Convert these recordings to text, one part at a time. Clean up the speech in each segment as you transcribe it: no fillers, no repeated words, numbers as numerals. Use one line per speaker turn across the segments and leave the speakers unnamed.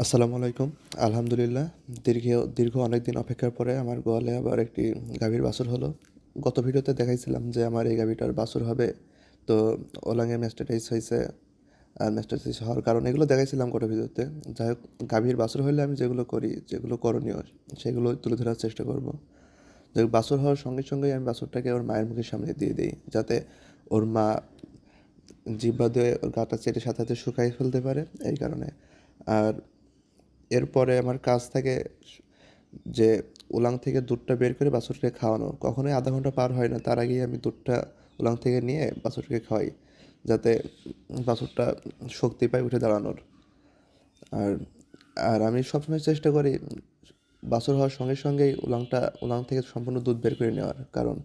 আসসালামু আলাইকুম। আলহামদুলিল্লাহ, দীর্ঘ দীর্ঘ অনেক দিন অপেক্ষার পরে আমার গোয়ালে আবার একটি গাভীর বাছুর হলো। গত ভিডিওতে দেখাইছিলাম যে আমার এই গাভীটার বাছুর হবে। তো ওলাঙে ম্যাস্টাটাইজ হয়েছে, আর ম্যাস্টাটাইজ হওয়ার কারণ এগুলো দেখাইছিলাম গত ভিডিওতে। যাই হোক, গাভীর বাছুর হলে আমি যেগুলো করি, যেগুলো করণীয়, সেগুলো তুলে ধরার চেষ্টা করব। যাই হোক, বাছুর হওয়ার সঙ্গে সঙ্গেই আমি বাছুরটাকে ওর মায়ের মুখের সামনে দিয়ে দিই, যাতে ওর মা জিহ্বা দিয়ে ওর গাটা চেটে সাথে সাথে শুকাই ফেলতে পারে, এই কারণে। আর এরপরে আমার কাজ থাকে যে উলাং থেকে দুধটা বের করে বাছুরকে খাওয়ানো। কখনোই আধা ঘন্টা পার হয় না, তার আগেই আমি দুধটা উলাং থেকে নিয়ে বাছুরকে খাওয়াই, যাতে বাছুরটা শক্তি পায় উঠে দাঁড়ানোর। আর আর আমি সবসময় চেষ্টা করি বাছুর হওয়ার সঙ্গে সঙ্গেই উলাং থেকে সম্পূর্ণ দুধ বের করে নেওয়ার, কারণ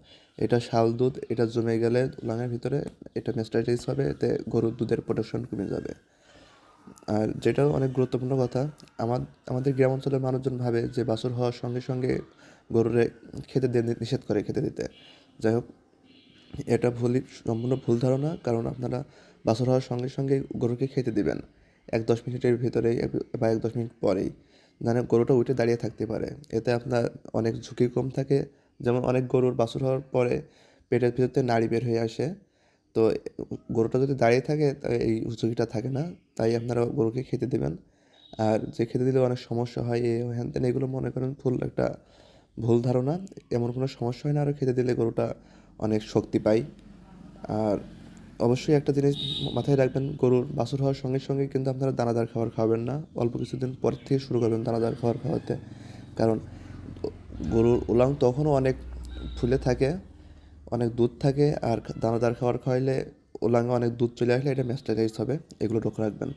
এটা শাল দুধ, এটা জমে গেলে উলাংয়ের ভিতরে এটা মেস্টাইটিস হবে, এতে গরুর দুধের প্রোডাকশন কমে যাবে। আর যেটাও অনেক গুরুত্বপূর্ণ কথা, আমাদের গ্রাম অঞ্চলের মানুষজন ভাবে যে বাছুর হওয়ার সঙ্গে সঙ্গে গরুরে খেতে নিষেধ করে খেতে দিতে। যাই হোক, এটা সম্পূর্ণ ভুল ধারণা, কারণ আপনারা বাছুর হওয়ার সঙ্গে সঙ্গে গরুকে খেতে দিবেন ১-১০ মিনিটের ভিতরেই বা ১-১০ মিনিট পরেই, মানে গরুটা উঠে দাঁড়িয়ে থাকতে পারে। এতে আপনার অনেক ঝুঁকি কম থাকে। যেমন অনেক গরুর বাছুর হওয়ার পরে পেটের ভিতর থেকে নাড়ি বের হয়ে আসে। তো গরুটা যদি দাঁড়িয়ে থাকে এই ঝুঁকিটা থাকে না। তাই আপনারা গরুকে খেতে দেবেন। আর যে খেতে দিলে অনেক সমস্যা হয় এ হ্যান ত্যান, এগুলো মনে করেন একটা ভুল ধারণা। এমন কোনো সমস্যা হয় না, আরও খেতে দিলে গরুটা অনেক শক্তি পায়। আর অবশ্যই একটা জিনিস মাথায় রাখবেন, গরুর বাছুর হওয়ার সঙ্গে সঙ্গে কিন্তু আপনারা দানাদার খাবার খাওয়াবেন না, অল্প কিছুদিন পর থেকে শুরু করবেন দানাদার খাবার খাওয়াতে। কারণ গরুর উলাং তখনও অনেক ফুলে থাকে, অনেক দুধ থাকে, আর দানাদার খাবার খাওয়াইলে উলাঙ্গে অনেক দুধ চলে আসলে এটা ম্যাস্টাইটাইজ হবে। এগুলো লক্ষ্য রাখবেন।